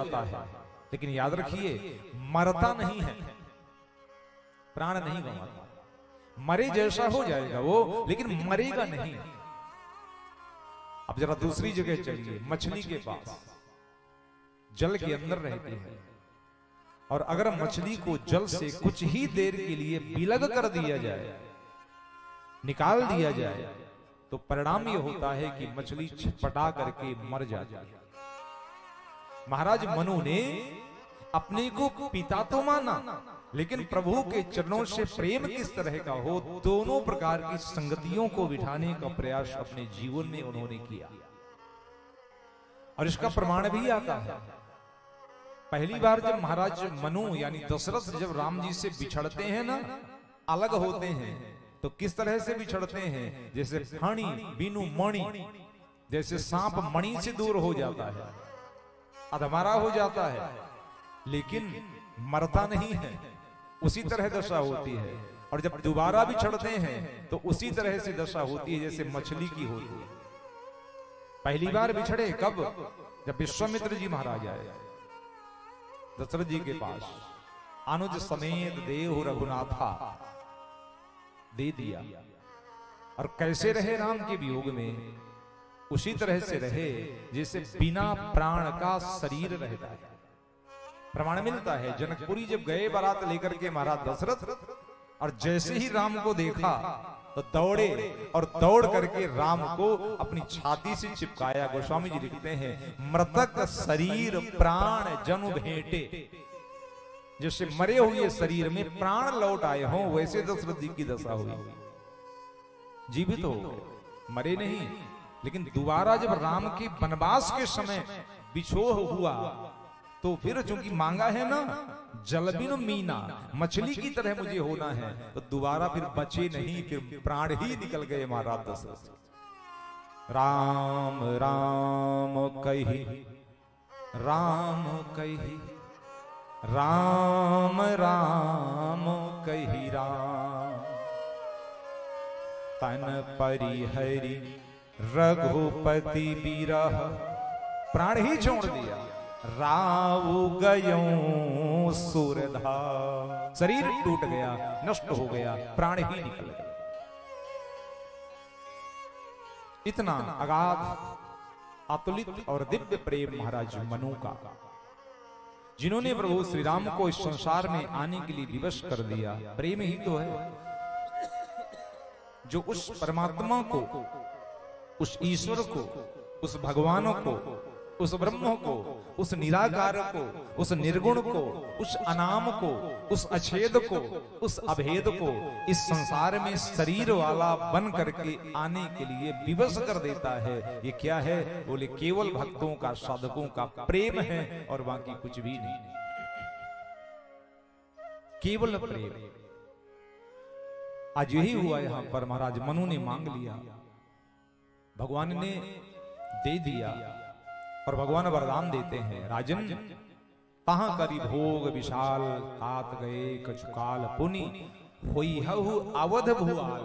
जाता है, लेकिन याद रखिए मरता नहीं है, प्राण नहीं गंवाता। मरे जैसा हो जाएगा वो, लेकिन मरेगा नहीं। अब जरा दूसरी जगह चलिए, मछली के पास जल के अंदर रहती है, और अगर मछली को जल से कुछ ही देर के लिए विलग कर दिया जाए, निकाल दिया जाए, तो परिणाम यह होता है कि मछली छटपटा करके मर जाती है। महाराज मनु ने अपने को पिता तो माना, लेकिन प्रभु के चरणों से प्रेम किस तरह का हो, दोनों प्रकार की संगतियों को बिठाने का प्रयास अपने जीवन में उन्होंने किया। और इसका प्रमाण भी आता है, पहली बार जब महाराज मनु यानी दशरथ जब राम जी से बिछड़ते हैं ना, अलग होते हैं, तो किस तरह से बिछड़ते हैं, जैसे फणी बिनु मणि, जैसे सांप मणि से दूर हो जाता है, अधमरा हो जाता है, लेकिन मरता नहीं है, उसी तरह दशा होती है। और जब दोबारा बिछड़ते हैं तो उसी तरह से दशा होती है जैसे मछली की होती है। पहली बार बिछड़े कब, जब विश्वामित्र जी महाराज आए दशरथ जी के पास, अनुज समेत देव रघुनाथा दे दिया, और कैसे रहे राम के वियोग में, उसी तरह से रहे जैसे बिना प्राण का शरीर रहता है। प्रमाण मिलता है, जनकपुरी जब गए बारात लेकर के महाराज दशरथ, और जैसे ही राम को देखा तो दौड़े, और दौड़ करके राम को अपनी छाती से चिपकाया। गोस्वामी जी लिखते हैं, मृतक शरीर प्राण जनु भेंटे, जैसे मरे हुए शरीर में प्राण लौट आए हों, वैसे दशरथ जी की दशा हुई। जीवित हो गए, मरे नहीं, लेकिन दोबारा जब राम के वनवास के समय बिछोह हुआ, तो फिर चूंकि मांगा है ना, जलबिन मीना, मछली की तरह मुझे होना है, तो दोबारा फिर बचे नहीं, फिर प्राण ही निकल गए महाराज दशरथ। राम राम कही, राम कही, राम राम कही, राम तन परिहरि रघुपति बिरह, प्राण ही छोड़ दिया, रावु गयों सुरधा, शरीर टूट गया, नष्ट हो गया, प्राण ही निकल गया। इतना अगाध अतुलित और दिव्य प्रेम महाराज मनु का, जिन्होंने प्रभु श्री राम को इस संसार में आने के लिए विवश कर दिया। प्रेम ही तो है जो उस परमात्मा को, उस ईश्वर को, उस भगवान को, उस ब्रह्म को, उस निराकार को, उस निर्गुण को, उस अनाम को, उस अछेद को, उस अभेद को इस संसार में शरीर वाला बन करके आने के लिए विवश कर देता है। ये क्या है? बोले केवल भक्तों का, साधकों का प्रेम है और बाकी कुछ भी नहीं, केवल प्रेम। आज यही हुआ यहां पर। महाराज मनु ने मांग लिया, भगवान ने दे दिया, और भगवान वरदान देते हैं, राजन तहां करी भोग विशाल, तात गए कछुकाल पुनि, होई हहु अवध भुआल।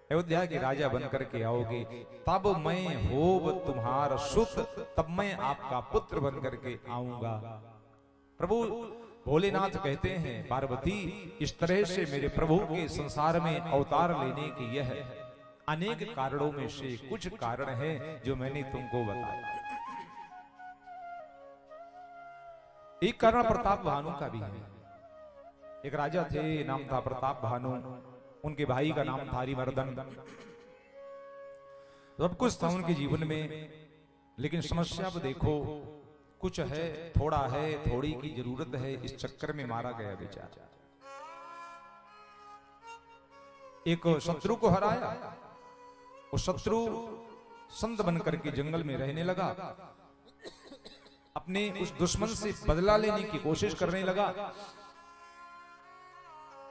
अयोध्या के राजा बनकर के आओगे, तब मैं होब तुम्हारा सुत, तब मैं आपका पुत्र बनकर के आऊंगा। प्रभु भोलेनाथ कहते हैं, पार्वती इस तरह से मेरे प्रभु के संसार में अवतार लेने की यह अनेक कारणों में से कुछ कारण है जो मैंने तुमको बताया। एक कारण प्रताप भानु का भी है। एक राजा थे, नाम था प्रताप भानु, उनके भाई का नाम था हरिवर्धन। सब कुछ था उनके जीवन में, लेकिन समस्या अब देखो, कुछ है, थोड़ा है, थोड़ी की जरूरत है, इस चक्कर में मारा गया बेचारा। एक शत्रु को हराया, वो शत्रु संत बनकर के जंगल में रहने लगा, अपने उस दुश्मन से बदला लेने की कोशिश करने लगा।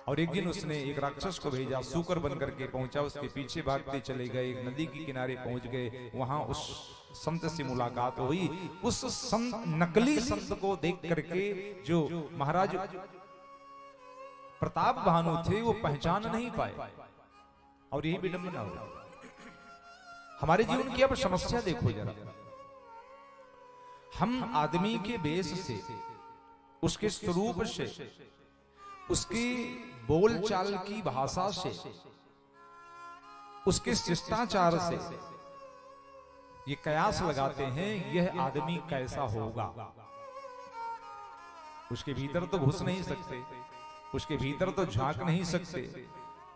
और एक दिन उसने एक राक्षस को भेजा, सूकर बनकर के पहुंचा, उसके पीछे भागते चले गए, एक नदी के किनारे पहुंच गए, वहां उस संत से मुलाकात हुई। उस संत, नकली संत को देख करके जो महाराज प्रताप भानु थे वो पहचान नहीं पाए, और यही विडंबना हुआ। हमारे जीवन की अब समस्या देखो जरा, हम आदमी के वेश से, उसके स्वरूप से, उसकी बोलचाल की भाषा से, उसके शिष्टाचार से ये कयास लगाते हैं यह आदमी कैसा होगा। उसके भीतर तो घुस नहीं सकते, उसके भीतर तो झांक नहीं सकते,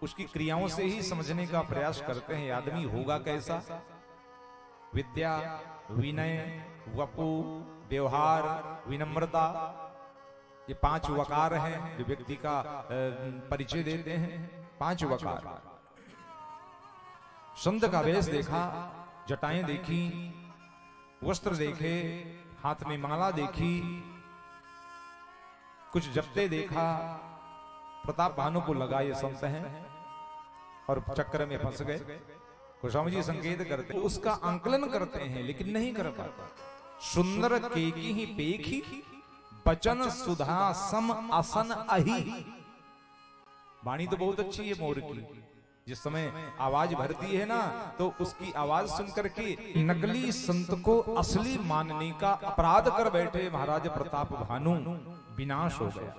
उसकी क्रियाओं से ही समझने का प्रयास करते हैं आदमी होगा कैसा। विद्या, विनय, वपु, व्यवहार, विनम्रता, ये 5 वकार हैं जो व्यक्ति का परिचय देते हैं। 5 वकार। संत का वेश देखा, जटाएं देखी, वस्त्र देखे, हाथ में माला देखी, कुछ जपते देखा। प्रताप भानु को लगा ये संत हैं और चक्कर में फंस गए। गोस्वामी जी संकेत करते, उसका आंकलन करते हैं लेकिन नहीं कर पाता। सुंदर केकी ही पेखी, बचन सुधा सम असन अही। वाणी तो बहुत अच्छी है मोर की, जिस समय आवाज भरती है ना तो उसकी आवाज सुनकर के नकली संत को असली मानने का अपराध कर बैठे महाराज प्रताप भानु। विनाश हो गया।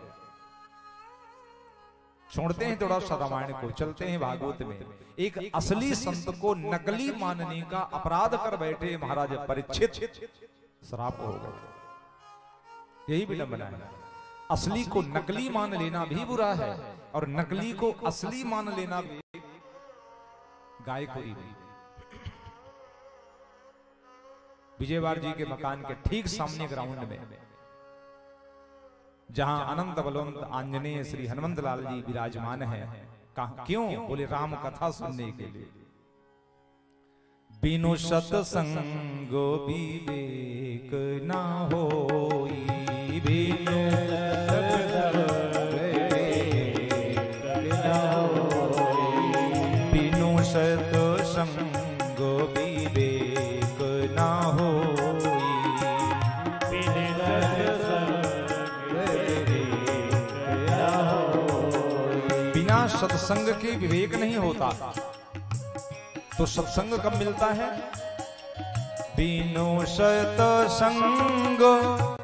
छोड़ते हैं थोड़ा सा रामायण को, चलते हैं भागवत में। एक असली संत को नकली मानने का अपराध कर बैठे महाराज परीक्षित, श्राप हो गए। यही विडंबना है। असली को नकली मान लेना भी बुरा है और नकली को असली मान लेना भी गाय को ही नहीं। विजयवार जी के मकान के ठीक सामने ग्राउंड में जहां अनंत बलवंत आंजनेय श्री हनुमंत लाल जी विराजमान है, कहा क्यों? बोले राम कथा सुनने के लिए। बिनु सत्संगो विवेक ना होई, बिनु सत्संगो विवेक ना होई, बिना सत्संग के विवेक नहीं होता। तो सत्संग कब मिलता है? बिनु सत्संग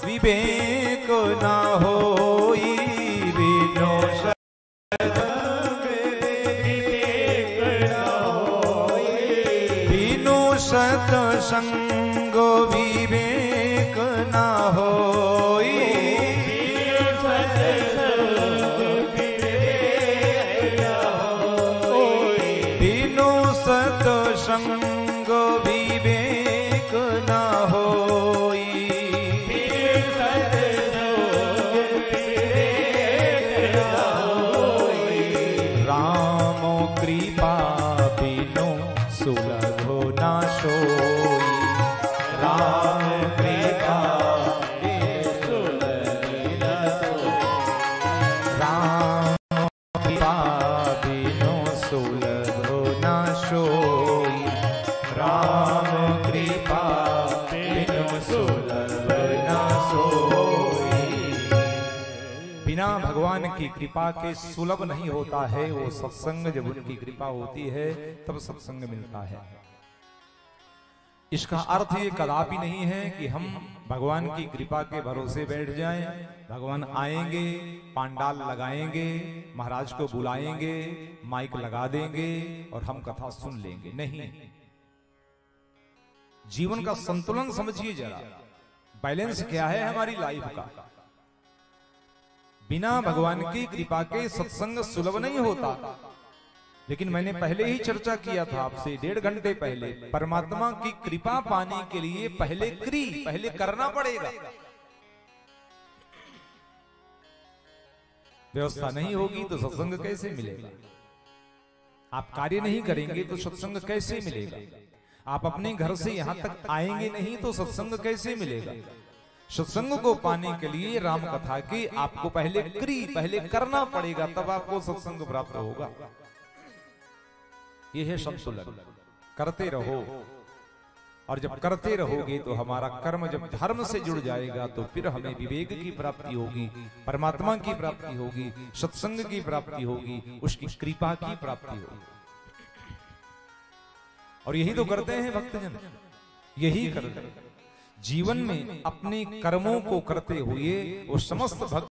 विवेक ना होई, बिनु सत्संग विवेक ना होई, बिनु सत्संग विवेक ना होई। राम कृपा बिनु सुलभो ना सोई, राम कृपा राम कृपा बिनु सुलभो ना सोई, राम कृपा बिनु सुलभ ना सोई। बिना भगवान की कृपा के सुलभ नहीं होता है वो सत्संग। जब उनकी कृपा होती है तब सत्संग मिलता है। इसका अर्थ ये कदापि नहीं है कि हम भगवान की कृपा के भरोसे बैठ जाएं। भगवान आएंगे, पांडाल लगाएंगे, महाराज को बुलाएंगे, माइक लगा देंगे और हम कथा सुन लेंगे। नहीं, जीवन का संतुलन समझिए जरा। बैलेंस क्या है हमारी लाइफ का? बिना भगवान की कृपा के सत्संग सुलभ नहीं होता। लेकिन मैंने पहले ही चर्चा किया था आपसे 1.5 घंटे पहले, परमात्मा की कृपा पाने के लिए पहले करना पड़ेगा। व्यवस्था नहीं होगी तो सत्संग कैसे मिलेगा? आप कार्य नहीं करेंगे तो सत्संग कैसे मिलेगा? आप अपने घर से यहां तक आएंगे नहीं तो सत्संग कैसे मिलेगा? सत्संग को पाने के लिए राम कथा की आपको पहले करना पड़ेगा, तब आपको सत्संग प्राप्त होगा। यह है संतुलन। करते रहो, और जब करते रहोगे तो हमारा कर्म जब धर्म से जुड़ जाएगा तो फिर हमें विवेक की प्राप्ति होगी, परमात्मा की प्राप्ति होगी, सत्संग की प्राप्ति होगी, उसकी कृपा की प्राप्ति होगी। और यही तो करते हैं भक्तजन, यही करते हैं। जीवन में अपने कर्मों को करते हुए वो समस्त भक्त